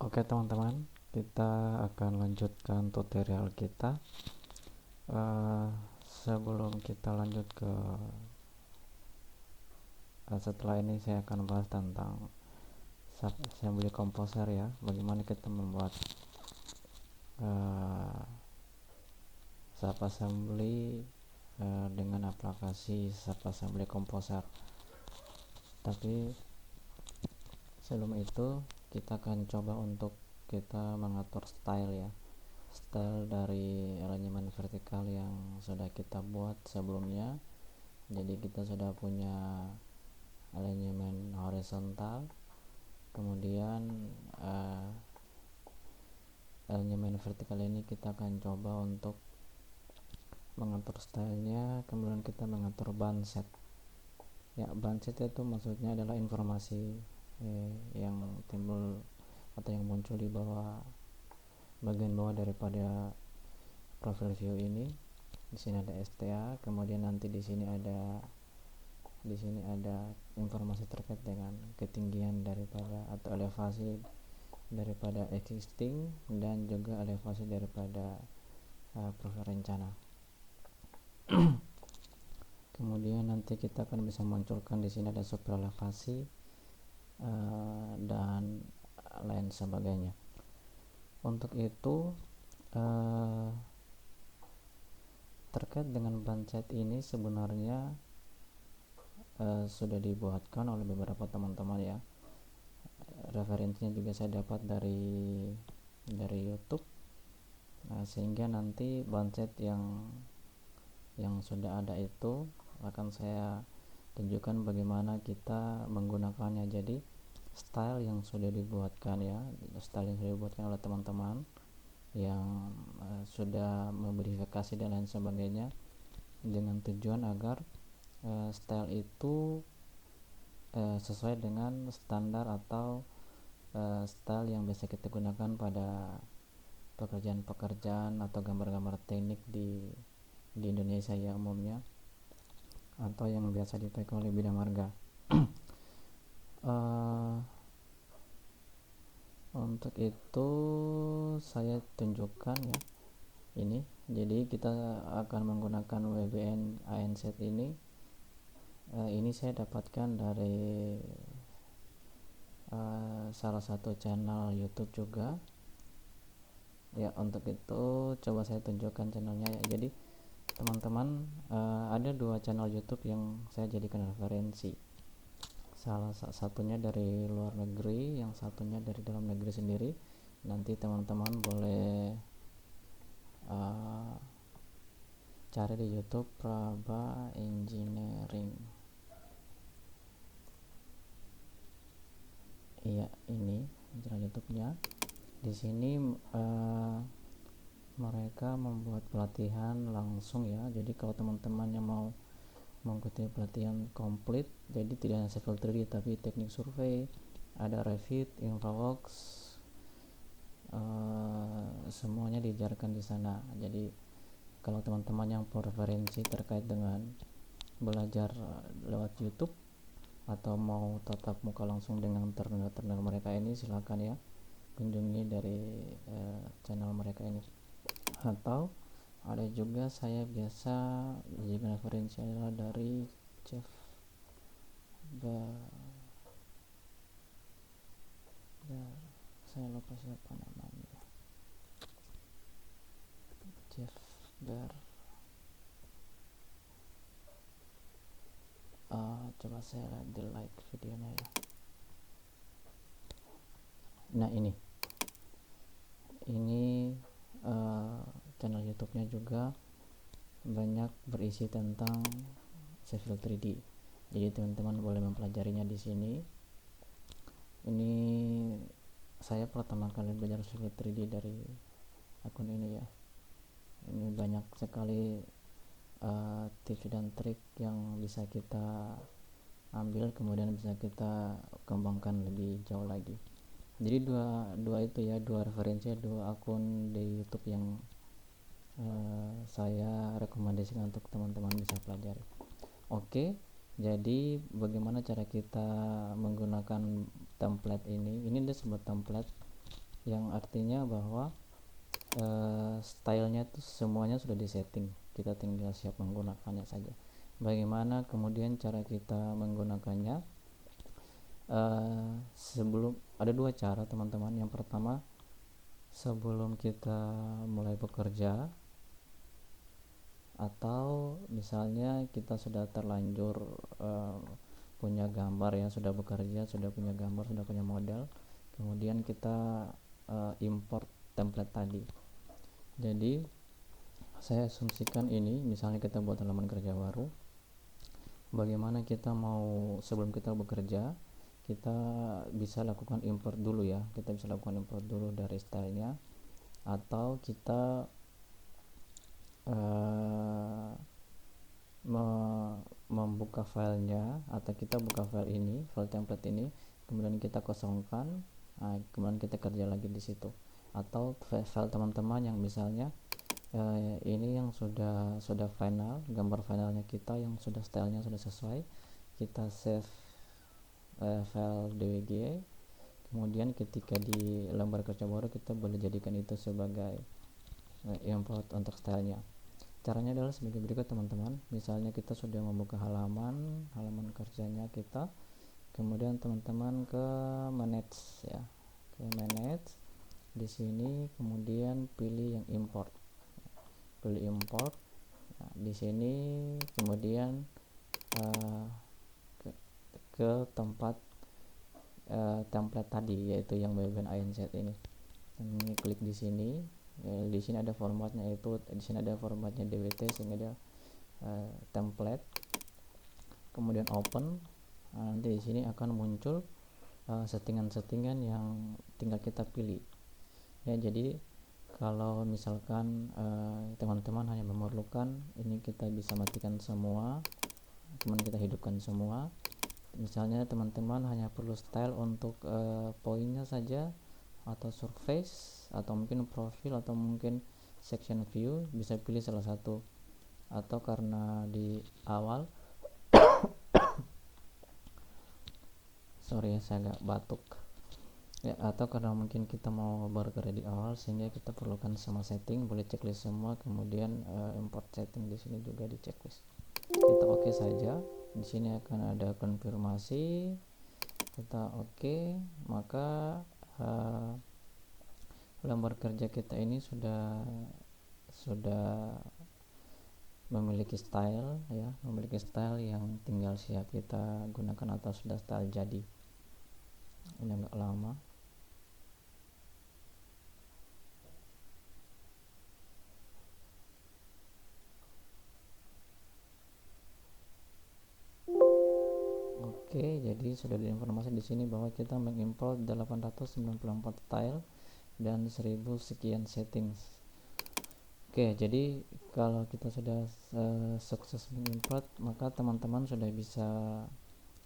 Oke teman-teman, kita akan lanjutkan tutorial kita. Eh, Sebelum kita lanjut ke setelah ini saya akan bahas tentang assembly composer ya, bagaimana kita membuat uh, sub assembly dengan aplikasi sub assembly composer. Tapi sebelum itu kita akan coba untuk kita mengatur style ya, style dari alignment vertikal yang sudah kita buat sebelumnya. Jadi kita sudah punya alignment horizontal, kemudian alignment vertikal ini kita akan coba untuk mengatur stylenya. Kemudian kita mengatur band set ya. Band set itu maksudnya adalah informasi yang timbul atau yang muncul di bawah, bagian bawah daripada profile view ini. Di sini ada STA, kemudian nanti di sini ada informasi terkait dengan ketinggian daripada atau elevasi daripada existing dan juga elevasi daripada profil rencana. Kemudian nanti kita akan bisa munculkan di sini ada super elevasi dan lain sebagainya. Untuk itu terkait dengan band set ini sebenarnya sudah dibuatkan oleh beberapa teman-teman ya. Referensinya juga saya dapat dari YouTube. Sehingga nanti band set yang sudah ada itu akan saya tunjukkan bagaimana kita menggunakannya. Jadi style yang sudah dibuatkan ya, style yang sudah dibuatkan oleh teman-teman yang sudah memodifikasi dan lain sebagainya, dengan tujuan agar style itu sesuai dengan standar atau style yang biasa kita gunakan pada pekerjaan-pekerjaan atau gambar-gambar teknik di Indonesia ya umumnya, atau yang biasa dipakai oleh bidang marga. Untuk itu saya tunjukkan ya ini. Jadi kita akan menggunakan WBN ANZ ini. Ini saya dapatkan dari salah satu channel YouTube juga ya. Untuk itu coba saya tunjukkan channelnya ya. Jadi teman-teman, ada dua channel YouTube yang saya jadikan referensi. Salah satunya dari luar negeri, yang satunya dari dalam negeri sendiri. Nanti teman-teman boleh cari di YouTube Praba Engineering. Iya, ini channel YouTube-nya. Di sini mereka membuat pelatihan langsung ya. Jadi kalau teman-teman yang mau mengikuti pelatihan komplit, jadi tidak hanya Civil 3D tapi teknik survei, ada Revit, InfraWorks, semuanya diajarkan di sana. Jadi kalau teman-teman yang preferensi terkait dengan belajar lewat YouTube atau mau tatap muka langsung dengan tenaga mereka ini, silakan ya kunjungi dari channel mereka ini. Atau ada juga saya biasa jadikan referensi adalah dari Jeff saya lupa siapa namanya, Jeff Bear. Coba saya lihat di like videonya ya. Nah ini channel YouTube-nya juga banyak berisi tentang Civil 3D. Jadi teman-teman boleh mempelajarinya di sini. Ini saya pertama kali belajar Civil 3D dari akun ini ya. Ini banyak sekali tips dan trik yang bisa kita ambil, kemudian bisa kita kembangkan lebih jauh lagi. Jadi dua itu ya, dua referensi, dua akun di YouTube yang saya rekomendasikan untuk teman-teman bisa pelajari. Oke, jadi bagaimana cara kita menggunakan template ini? Ini dia sebuah template yang artinya bahwa stylenya itu semuanya sudah disetting, kita tinggal siap menggunakannya saja. Bagaimana kemudian cara kita menggunakannya? Sebelum ada dua cara teman-teman. Yang pertama, sebelum kita mulai bekerja, atau misalnya kita sudah terlanjur punya gambar ya, sudah bekerja, sudah punya gambar, sudah punya model, kemudian kita import template tadi. Jadi saya asumsikan ini, misalnya kita buat halaman kerja baru, bagaimana kita mau, sebelum kita bekerja, kita bisa lakukan import dulu ya, kita bisa lakukan import dulu dari stylenya, atau kita membuka filenya, atau kita buka file ini, file template ini, kemudian kita kosongkan, kemudian kita kerja lagi di situ. Atau file teman-teman yang misalnya ini yang sudah final, gambar finalnya kita yang sudah stylenya sudah sesuai, kita save file DWG, kemudian ketika di lembar kerja baru kita boleh jadikan itu sebagai import untuk stylenya. Caranya adalah sebagai berikut teman-teman. Misalnya kita sudah membuka halaman kerjanya kita, kemudian teman-teman ke manage ya, ke manage. Di sini kemudian pilih yang import, pilih import. Nah, di sini kemudian ke tempat template tadi, yaitu yang BBN ANZ ini. Ini klik di sini. Di sini ada formatnya, yaitu di sini ada formatnya DWT, sehingga ada template. Kemudian open. Nanti di sini akan muncul settingan-settingan yang tinggal kita pilih. Ya, jadi kalau misalkan teman-teman hanya memerlukan ini, kita bisa matikan semua, kemudian kita hidupkan semua. Misalnya teman-teman hanya perlu style untuk poinnya saja, atau surface, atau mungkin profil, atau mungkin section view, bisa pilih salah satu. Atau karena di awal sorry ya, saya agak batuk ya, atau karena mungkin kita mau bergerak di awal sehingga kita perlukan semua setting, boleh checklist semua, kemudian import setting di sini juga di checklist. Kita oke saja. Di sini akan ada konfirmasi, kita oke, maka lembar kerja kita ini sudah memiliki style ya, memiliki style yang tinggal siap kita gunakan, atau sudah style jadi. Ini agak lama. Oke, jadi sudah ada informasi di sini bahwa kita mengimport 894 style dan 1000 sekian settings. Oke, jadi kalau kita sudah sukses mengimport, maka teman-teman sudah bisa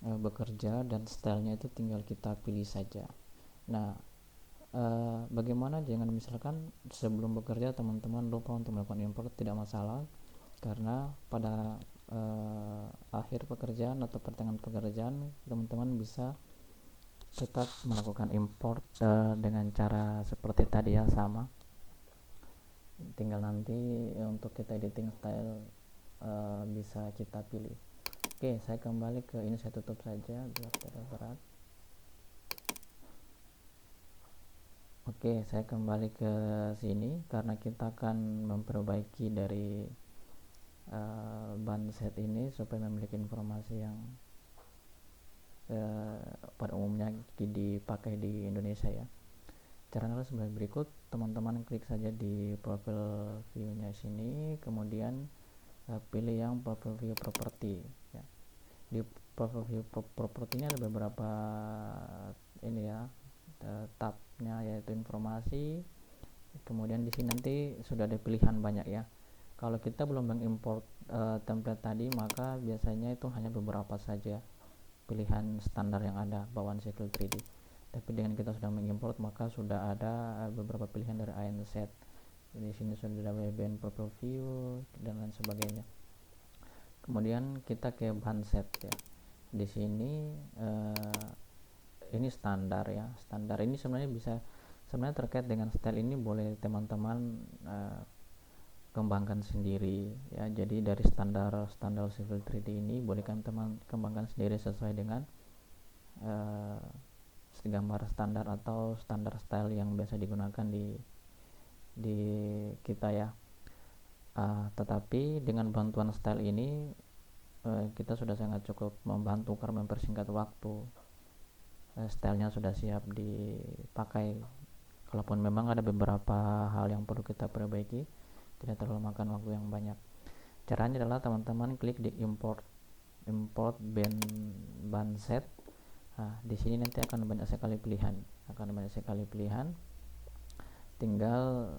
bekerja, dan stylenya itu tinggal kita pilih saja. Nah, bagaimana jangan misalkan sebelum bekerja teman-teman lupa untuk melakukan import, tidak masalah, karena pada akhir pekerjaan atau pertengahan pekerjaan teman-teman bisa tetap melakukan import dengan cara seperti tadi ya, sama. Tinggal nanti untuk kita editing style bisa kita pilih. Oke, saya kembali ke ini, saya tutup saja biar tidak berat. Oke, saya kembali ke sini karena kita akan memperbaiki dari band set ini supaya memiliki informasi yang pada umumnya dipakai di Indonesia ya. Caranya adalah sebagai berikut. Teman-teman klik saja di profil view-nya sini, kemudian pilih yang profil view property ya. Di profil view property-nya ada beberapa ini ya, tabnya, yaitu informasi. Kemudian di sini nanti sudah ada pilihan banyak ya. Kalau kita belum mengimport template tadi, maka biasanya itu hanya beberapa saja pilihan standar yang ada bawaan Civil 3D. Tapi dengan kita sudah mengimport, maka sudah ada beberapa pilihan dari ANZ. Di sini sudah ada BBN Profile View dan lain sebagainya. Kemudian kita ke band set ya. Di sini ini standar ya. Standar ini sebenarnya bisa sebenarnya terkait dengan style ini boleh teman-teman kembangkan sendiri ya. Jadi dari standar Civil 3D ini boleh teman kembangkan sendiri sesuai dengan gambar standar atau standar style yang biasa digunakan di kita ya. Tetapi dengan bantuan style ini kita sudah sangat cukup membantu karena mempersingkat waktu. Stylenya sudah siap dipakai. Kalaupun memang ada beberapa hal yang perlu kita perbaiki, tidak terlalu makan waktu yang banyak. Caranya adalah teman-teman klik di import band set. Di sini nanti akan banyak sekali pilihan. Tinggal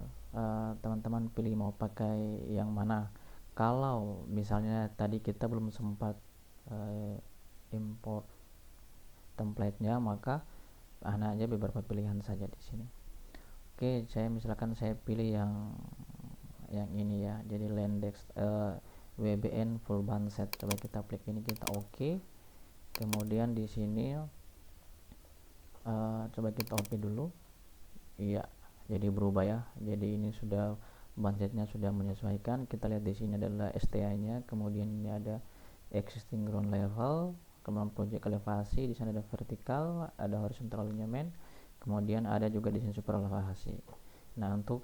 teman-teman pilih mau pakai yang mana. Kalau misalnya tadi kita belum sempat import template-nya, maka hanya aja beberapa pilihan saja di sini. Oke, misalkan saya pilih yang ini ya. Jadi Landex WBN full band set. Coba kita klik ini, kita oke. Kemudian di sini coba kita oke dulu. Iya, jadi berubah ya. Jadi ini sudah bandsetnya sudah menyesuaikan. Kita lihat di sini adalah STA-nya, kemudian ini ada existing ground level, kemudian project elevasi, di sana ada vertikal, ada horizontal alignment, kemudian ada juga di sini super elevasi. Nah, untuk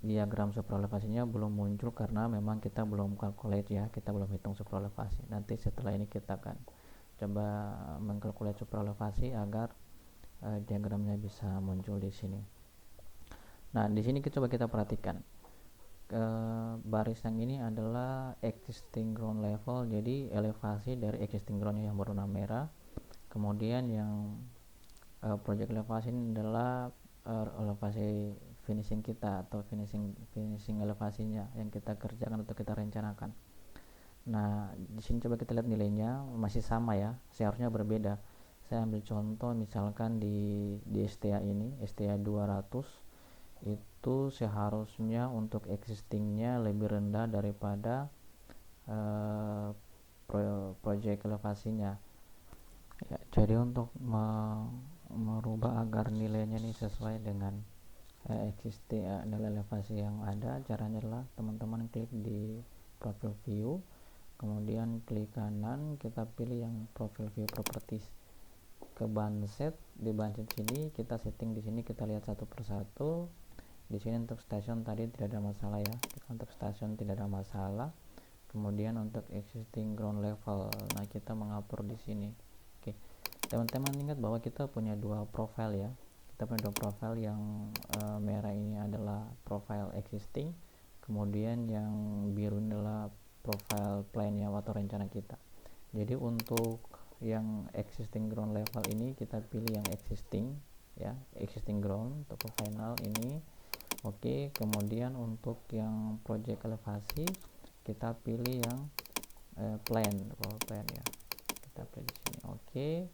diagram super elevasinya belum muncul karena memang kita belum calculate ya, kita belum hitung super elevasi. Nanti setelah ini kita akan coba mengkalkulasi super elevasi agar diagramnya bisa muncul di sini. Nah, di sini coba kita perhatikan baris yang ini adalah existing ground level, jadi elevasi dari existing groundnya yang berwarna merah. Kemudian yang project elevasi ini adalah elevasi finishing kita atau finishing elevasinya yang kita kerjakan atau kita rencanakan. Nah, di sini coba kita lihat nilainya masih sama ya, seharusnya berbeda. Saya ambil contoh misalkan di STA ini, STA 200 itu seharusnya untuk existingnya lebih rendah daripada project elevasinya ya. Jadi untuk merubah agar nilainya ini sesuai dengan existing nilai elevasi yang ada, caranya adalah teman-teman klik di profile view, kemudian klik kanan, kita pilih yang profile view properties, ke bandset. Di bandset sini kita setting, di sini kita lihat satu persatu. Di sini untuk stasiun tadi tidak ada masalah ya, untuk stasiun tidak ada masalah. Kemudian untuk existing ground level, nah kita mengatur di sini. Oke, teman-teman ingat bahwa kita punya dua profile ya. Kita punya dua profile, yang merah ini adalah profile existing, kemudian yang biru ini adalah profile plan ya atau rencana kita. Jadi untuk yang existing ground level ini kita pilih yang existing ya, existing ground untuk final ini. Oke, kemudian untuk yang project elevasi kita pilih yang plan ya, kita pilih di sini. Oke,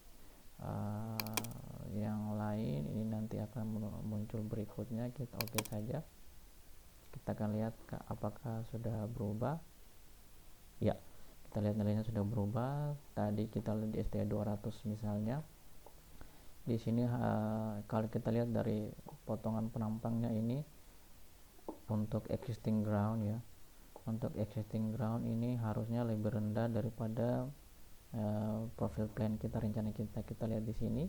yang lain ini nanti akan muncul berikutnya, kita oke saja. Kita akan lihat apakah sudah berubah ya. Kita lihat nilainya sudah berubah. Tadi kita lihat di STA 200 misalnya. Di sini kalau kita lihat dari potongan penampangnya ini, untuk existing ground ya, untuk existing ground ini harusnya lebih rendah daripada profil plan kita, rencana kita. Kita lihat di sini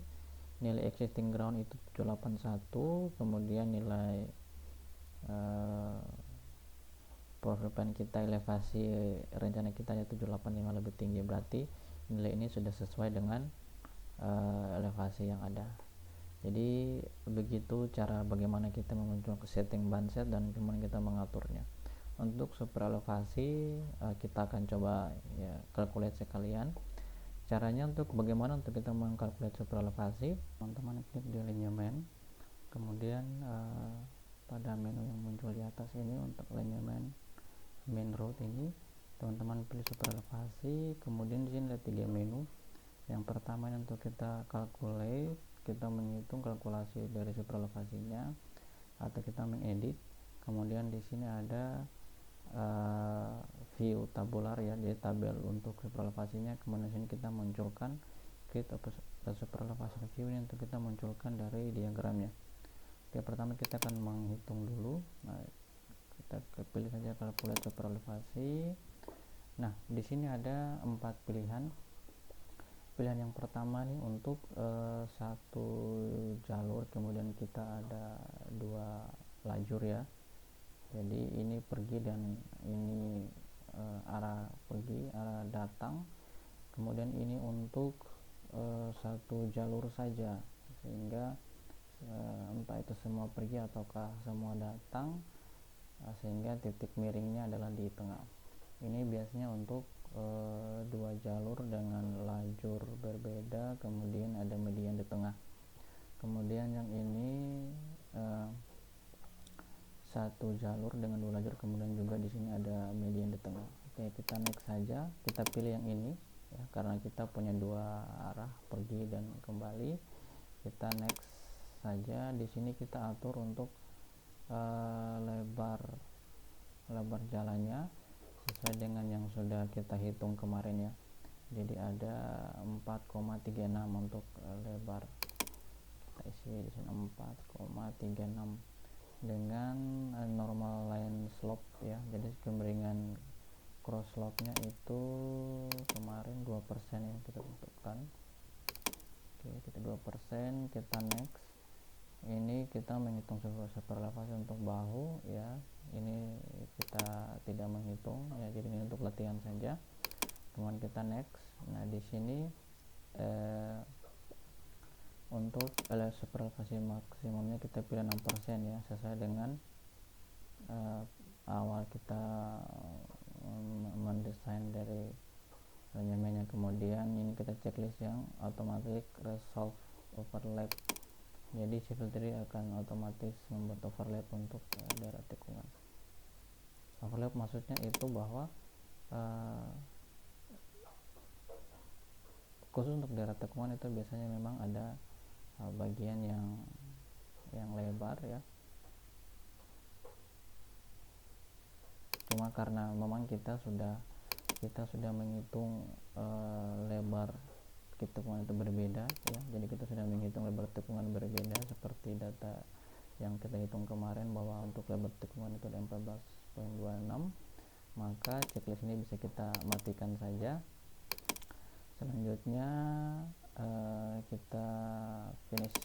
nilai existing ground itu 781, kemudian nilai profil plan kita, elevasi rencana kita yaitu 785 lebih tinggi, berarti nilai ini sudah sesuai dengan elevasi yang ada. Jadi begitu cara bagaimana kita memunculkan setting bandset dan kemudian kita mengaturnya. Untuk super elevasi kita akan coba ya kalkulasi sekalian. Caranya untuk bagaimana untuk kita mengkalkulasi super elevasi, teman-teman klik di alignment, kemudian pada menu yang muncul di atas ini untuk alignment main road ini teman-teman pilih super elevasi. Kemudian di sini ada 3 menu. Yang pertama untuk kita calculate, kita menghitung kalkulasi dari super elevasinya atau kita mengedit. Kemudian di sini ada view tabular ya, jadi tabel untuk super elevasinya. Kemudian di sini kita munculkan create super elevasi ke Q ini untuk kita munculkan dari diagramnya. Oke, pertama kita akan menghitung dulu. Nah, kita pilih saja kalkulator super elevasi. Nah, di sini ada 4 pilihan. Pilihan yang pertama nih untuk satu jalur, kemudian kita ada 2 lajur ya. Jadi ini pergi dan ini arah pergi, arah datang. Kemudian ini untuk satu jalur saja, sehingga entah itu semua pergi ataukah semua datang, sehingga titik miringnya adalah di tengah. Ini biasanya untuk 2 jalur dengan lajur berbeda, kemudian ada median di tengah. Kemudian yang ini satu jalur dengan 2 lajur, kemudian juga di sini ada median di tengah. Oke, kita next saja. Kita pilih yang ini ya, karena kita punya 2 arah pergi dan kembali. Kita next saja. Di sini kita atur untuk lebar jalannya sesuai dengan yang sudah kita hitung kemarin ya. Jadi ada 4,36 untuk lebar. Kita isi di sini 4,36 dengan normal line slope ya. Jadi kemiringan cross slope-nya itu kemarin 2% yang kita tentukan. Oke, kita 2%, kita next. Ini kita menghitung super elevasi untuk bahu ya. Ini kita tidak menghitung ya, jadi ini untuk latihan saja. Kemudian kita next. Nah, di sini untuk super elevasi maksimumnya kita pilih 6% ya, sesuai dengan awal kita mendesain dari elemennya. Kemudian ini kita checklist yang automatic resolve overlap. Jadi civil 3 akan otomatis membuat overlap untuk daerah tikungan. Overlap maksudnya itu bahwa khusus untuk daerah tikungan itu biasanya memang ada bagian yang lebar ya. Cuma karena memang kita sudah menghitung lebar tikungan itu berbeda ya, jadi kita sudah menghitung lebar tikungan berbeda seperti data yang kita hitung kemarin, bahwa untuk lebar tikungan itu ada 14,26, maka checklist ini bisa kita matikan saja. Selanjutnya kita finish.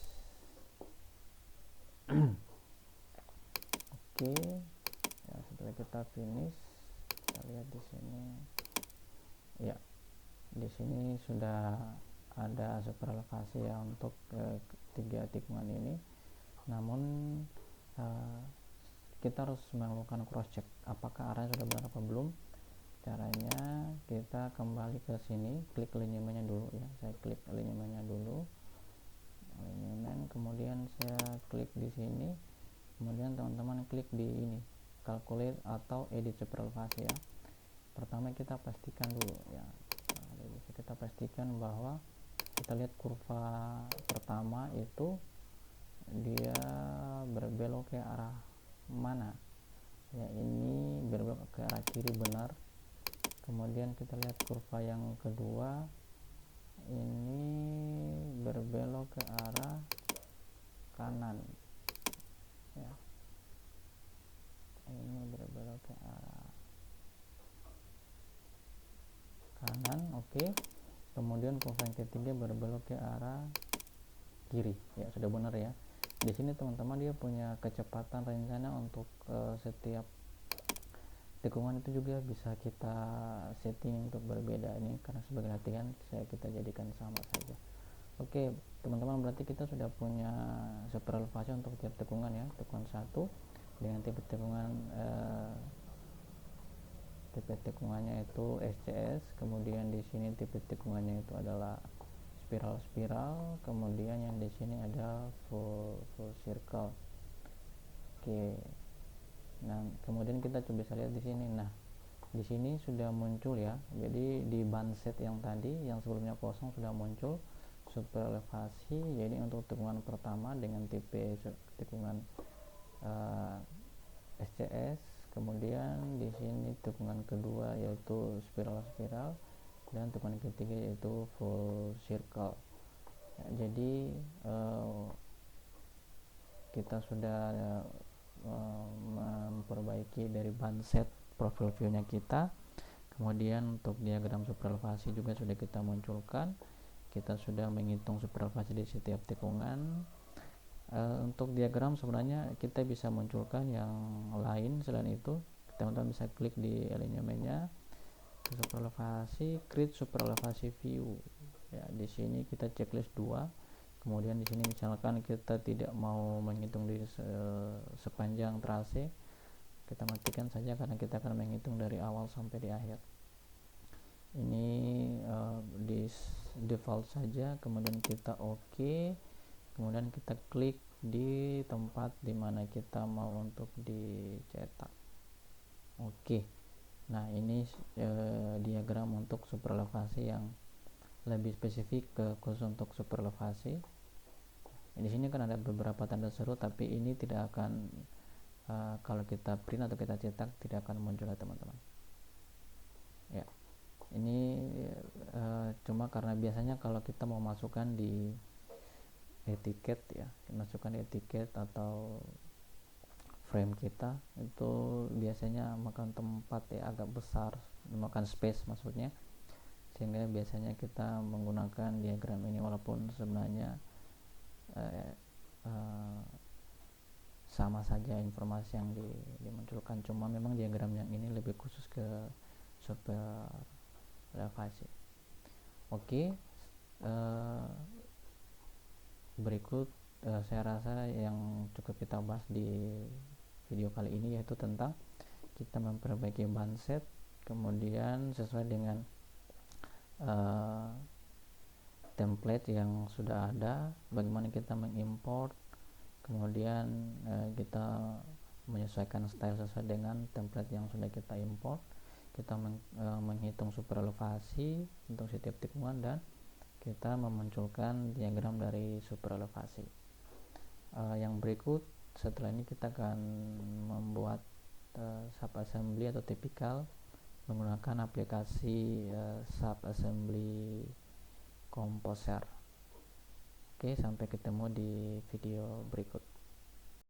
Oke ya, setelah kita finish, kita lihat di sini ya, di sini sudah ada super elevasi ya untuk 3 tikungan ini. Namun kita harus melakukan cross check apakah arahnya sudah benar apa belum. Caranya kita kembali ke sini, klik alignmentnya dulu ya. Saya klik alignmentnya dulu, alignment, kemudian saya klik di sini, kemudian teman-teman klik di ini, calculate atau edit super elevasi ya. Pertama kita pastikan dulu ya, kita pastikan bahwa kita lihat kurva pertama itu dia berbelok ke arah mana ya, ini berbelok ke arah kiri benar. Kemudian kita lihat kurva yang kedua, ini berbelok ke arah kanan ya, ini berbelok ke arah kanan. Oke. Kemudian kurva yang ketiga berbelok ke arah kiri ya, sudah benar ya. Di sini teman-teman dia punya kecepatan rencana untuk setiap tikungan itu juga bisa kita setting untuk berbeda. Ini karena sebagai latihan kita jadikan sama saja. Oke teman-teman, berarti kita sudah punya super elevasi untuk tiap tikungan ya. Tikungan 1 dengan tipe tikungan tipe tikungannya itu SCS, kemudian di sini tipe tikungannya itu adalah spiral, kemudian yang di sini ada full circle. Oke. Nah, kemudian kita coba bisa lihat di sini. Nah, di sini sudah muncul ya. Jadi di band set yang tadi yang sebelumnya kosong sudah muncul super elevasi. Jadi untuk tikungan pertama dengan tipe tikungan SCS, kemudian di sini tikungan kedua yaitu spiral, dan tikungan ketiga yaitu full circle. Ya, jadi kita sudah memperbaiki dari bandset profil view-nya kita. Kemudian untuk diagram superelevasi juga sudah kita munculkan. Kita sudah menghitung superelevasi di setiap tikungan. Untuk diagram sebenarnya kita bisa munculkan yang lain selain itu. Teman-teman bisa klik di elemennya superelevasi, create superelevasi view. Ya, di sini kita checklist 2. Kemudian di sini misalkan kita tidak mau menghitung di sepanjang trase, kita matikan saja karena kita akan menghitung dari awal sampai di akhir. Ini di default saja, kemudian kita OK, kemudian kita klik di tempat dimana kita mau untuk dicetak. Oke. Nah, ini diagram untuk superelevasi yang lebih spesifik khusus untuk superelevasi. Di sini kan ada beberapa tanda seru, tapi ini tidak akan kalau kita print atau kita cetak tidak akan muncul ya teman-teman. Ya, ini cuma karena biasanya kalau kita mau masukkan di etiket ya, masukkan di etiket atau frame kita itu biasanya makan tempat ya, agak besar, makan space maksudnya, sehingga biasanya kita menggunakan diagram ini walaupun sebenarnya sama saja informasi yang dimunculkan, cuma memang diagram yang ini lebih khusus ke superelevasi. Oke, berikut saya rasa yang cukup kita bahas di video kali ini yaitu tentang kita memperbaiki bandset, kemudian sesuai dengan template yang sudah ada, bagaimana kita mengimport, kemudian kita menyesuaikan style sesuai dengan template yang sudah kita import, kita menghitung superelevasi untuk setiap tikungan, dan kita memunculkan diagram dari superelevasi. Yang berikut setelah ini kita akan membuat subassembly atau tipikal menggunakan aplikasi subassembly composer. Oke, sampai ketemu di video berikut.